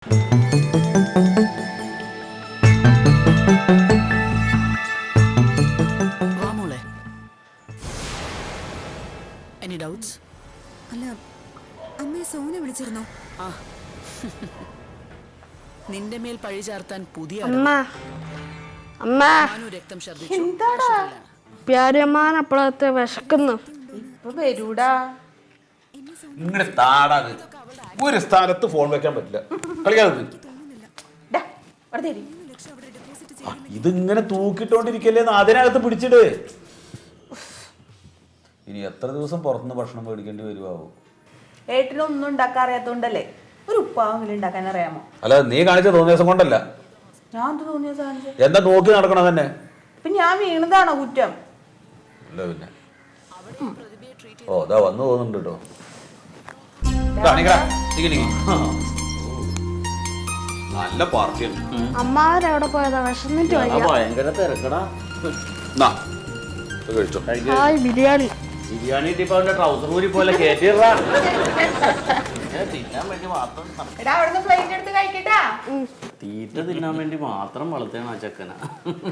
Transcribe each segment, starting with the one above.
അല്ല അമ്മയെ സോന വിളിച്ചിരുന്നോ? നിന്റെ മേൽ പഴി ചാർത്താൻ പുതിയ രക്തം ഛർദ്ദിച്ചു. പ്യാരിയമ്മാനപ്പോഴത്തെ വിശക്കുന്നു. ഇപ്പൊ വരൂടാ. ഇങ്ങനെ താടാണ്. ഒരു സ്ഥാനത്ത് ഫോൺ വെക്കാൻ പറ്റില്ല. കളിക്കാതെ ഇതിങ്ങനെ തൂക്കിട്ടോണ്ടിരിക്കല്ലേ, അതിനകത്ത് പിടിച്ചിട്. ഇനി എത്ര ദിവസം പുറത്തുനിന്ന് ഭക്ഷണം മേടിക്കേണ്ടി വരുവാവോ? ഏട്ടിനൊന്നും ഉണ്ടാക്കാൻ അറിയാത്തോണ്ടല്ലേ. ഒരു ഉപ്പാവെങ്കിലും ഉണ്ടാക്കാൻ അറിയാമോ? അല്ല, നീ കാണിച്ച തോന്നിയ ദിവസം കൊണ്ടല്ല. ഞാൻ തോന്നിയ സാധനം എന്താ നോക്കി നടക്കണം തന്നെ. ഇപ്പൊ ഞാൻ വീണതാണോ കുറ്റം? അല്ല പിന്നെ. ഓ അതാ വന്നു പോകുന്നുണ്ട് കേട്ടോ. നല്ല പാർട്ടിയാണ്. അമ്മാവരെവിടെ പോയതാ? വിശന്നിട്ട് ഭയങ്കര തിരക്കടാ. കഴിച്ചോ. ഹായ് ബിരിയാണി. ബിരിയാണി ഇട്ടിപ്പോ അവന്റെ ട്രൗസർ കൂടി പോലെ കേട്ടിടാ. തിന്നാൻ വേണ്ടി മാത്രം തീറ്റ തിന്നാൻ വേണ്ടി മാത്രം വളർത്തേണ ചെക്കന.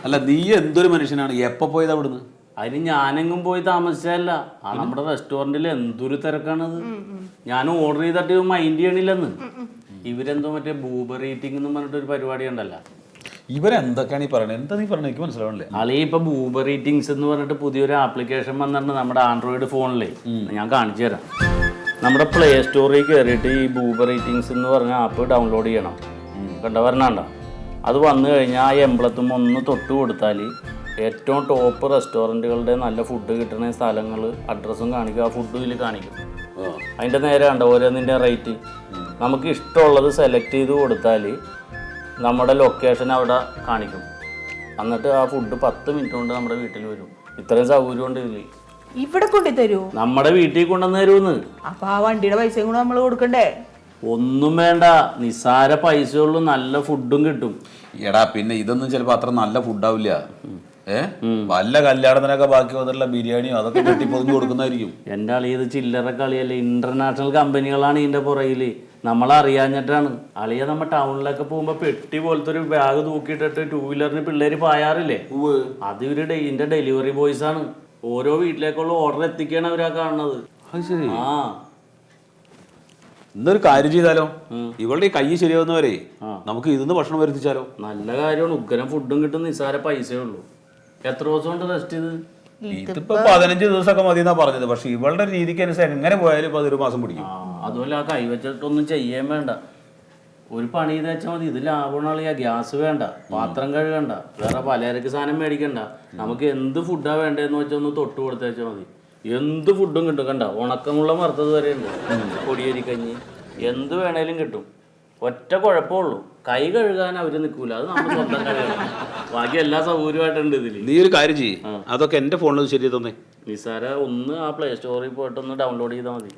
അല്ല നീ എന്തൊരു മനുഷ്യനാണ്. എപ്പോ പോയത് അവിടുന്ന്? അതിന് ഞാനെങ്ങും പോയി താമസിച്ചല്ല. ആ നമ്മുടെ റെസ്റ്റോറന്റിൽ എന്തൊരു തിരക്കാണത്. ഞാൻ ഓർഡർ ചെയ്തിട്ട് മൈൻഡ് ചെയ്യണില്ലെന്ന്. ഇവരെന്തോ മറ്റേ ബൂബർ ഈറ്റിംഗ് എന്ന് പറഞ്ഞിട്ട് ഒരു പരിപാടി ഉണ്ടല്ലോ. ഇവരെന്തൊക്കെയാണ് ഈ പറയുന്നത്? എന്താ നീ പറഞ്ഞത്? എനിക്ക് മനസ്സിലാവണല്ലേ. അളി ഇപ്പൊ ബൂബർ ഈറ്റിംഗ്സ് എന്ന് പറഞ്ഞിട്ട് പുതിയൊരു ആപ്ലിക്കേഷൻ വന്നിട്ടുണ്ട് നമ്മുടെ ആൻഡ്രോയിഡ് ഫോണില്. ഞാൻ കാണിച്ചു തരാം. നമ്മുടെ പ്ലേ സ്റ്റോറിൽ കയറിയിട്ട് ഈ ബൂബർ ഈറ്റിംഗ്സ് എന്ന് പറഞ്ഞ ആപ്പ് ഡൗൺലോഡ് ചെയ്യണം. കണ്ട വരണണ്ട. അത് വന്നു കഴിഞ്ഞാൽ ആ എംബ്ലത്തും ഒന്ന് തൊട്ട് കൊടുത്താൽ ഏറ്റവും ടോപ്പ് റെസ്റ്റോറൻറ്റുകളുടെ നല്ല ഫുഡ് കിട്ടുന്ന സ്ഥലങ്ങൾ അഡ്രസ്സും കാണിക്കും. ആ ഫുഡ് ഇതിൽ കാണിക്കും. അതിൻ്റെ നേരെ കണ്ട ഓരോന്നിൻ്റെ റേറ്റ്. നമുക്ക് ഇഷ്ടമുള്ളത് സെലക്ട് ചെയ്ത് കൊടുത്താൽ നമ്മുടെ ലൊക്കേഷൻ അവിടെ കാണിക്കും. എന്നിട്ട് ആ ഫുഡ് 10 മിനിറ്റ് കൊണ്ട് നമ്മുടെ വീട്ടിൽ വരും. ഇത്രയും സൗകര്യം ഉണ്ട് ഇതിൽ. ഇവിടെ കൊണ്ടു തരൂ? നമ്മുടെ വീട്ടിൽ കൊണ്ടുവന്ന് തരുമെന്ന്. അപ്പൊ ആ വണ്ടിയുടെ പൈസയും കൂടെ നമ്മൾ കൊടുക്കണ്ടേ? ഒന്നും വേണ്ട, നിസ്സാര പൈസയുള്ളൂ, നല്ല ഫുഡും കിട്ടും. എടാ പിന്നെ ഇതൊന്നും ചിലപ്പോ അത്ര നല്ല ഫുഡാവില്ല. വല്ല കല്യാണത്തിനൊക്കെ ബാക്കി വന്നിട്ടുള്ള ബിരിയാണിയോ അതൊക്കെ കെട്ടിപ്പൊതിഞ്ഞു കൊടുക്കുന്നതായിരിക്കും. എൻ്റെ അളി ഇത് ചില്ലറ കളിയല്ലേ. ഇന്റർനാഷണൽ കമ്പനികളാണ് ഇതിന്റെ പുറകില്. നമ്മളറിയാഞ്ഞിട്ടാണ്. അളിയെ നമ്മ ടൗണിലൊക്കെ പോകുമ്പോ പെട്ടി പോലത്തെ ഒരു ബാഗ് തൂക്കിയിട്ടിട്ട് 2 വീലറിന് പിള്ളേര് പായാറില്ലേ, അത് ഇവര് ഇതിന്റെ ഡെലിവറി ബോയ്സ് ആണ്. ഓരോ വീട്ടിലേക്കുള്ള ഓർഡർ എത്തിക്കാണ് അവരാ കാണുന്നത്. ആ ഇന്നൊരു കാര്യം ചെയ്താലോ? ഇവളുടെ ഈ കൈ ശരിയാവുന്നവരെ നമുക്ക് ഇതിന്ന് ഭക്ഷണം വരുത്തിച്ചാലോ? നല്ല കാര്യമാണ്. ഉഗ്രം ഫുഡും കിട്ടും, നിസ്സാര പൈസയേ ഉള്ളൂ. എത്ര ദിവസം കൊണ്ട് റെസ്റ്റ് ചെയ്ത്? ഇതിപ്പോ 15 ദിവസമൊക്കെ മതി എന്നാ പറഞ്ഞത്. പക്ഷെ ഇവളുടെ രീതിക്ക് അനുസരിച്ച് എങ്ങനെ പോയാലും 1 മാസം പിടിക്കും. അതുപോലെ ആ കൈ വെച്ചിട്ടൊന്നും ചെയ്യാൻ വേണ്ട. ഒരു പണി ചെയ്ത് വെച്ചാൽ മതി. ഇത് ലാഭമാളിയാ. ഗ്യാസ് വേണ്ട, പാത്രം കഴുകണ്ട, വേറെ പലചരക്ക് സാധനം മേടിക്കണ്ട. നമുക്ക് എന്ത് ഫുഡാ വേണ്ടതെന്ന് വെച്ചാൽ ഒന്ന് തൊട്ട് കൊടുത്തേച്ചാൽ മതി. എന്ത് ഫുഡും കിട്ടും. കണ്ട ഉണക്കമുള്ള വറുത്തത് വരെ ഉണ്ട്, പൊടിയരിക്കഞ്ഞി, എന്ത് വേണേലും കിട്ടും. ഒറ്റ കുഴപ്പമുള്ളൂ, കൈ കഴുകാൻ അവര് നിൽക്കൂല. അത് നമ്മൾ സ്വന്തം കഴുകണം. ബാക്കി എല്ലാ സൗകര്യമായിട്ടുണ്ട് ഇതില്. നീ ഒരു കാര്യം ചെയ്യ്, അതൊക്കെ എന്റെ ഫോണിൽ ശരി തന്നെ. നിസാര ഒന്ന് ആ പ്ലേ സ്റ്റോറിൽ പോയിട്ട് ഒന്ന് ഡൗൺലോഡ് ചെയ്താൽ മതി.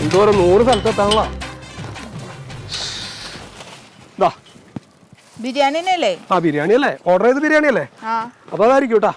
എന്തോരം 100 സ്ഥലത്തെത്താണല്ലോ. ബിരിയാണി അല്ലേ? ബിരിയാണി അല്ലേ? ഓർഡർ ചെയ്ത് ബിരിയാണി അല്ലേ? അപ്പൊ അതായിരിക്കും കേട്ടാ.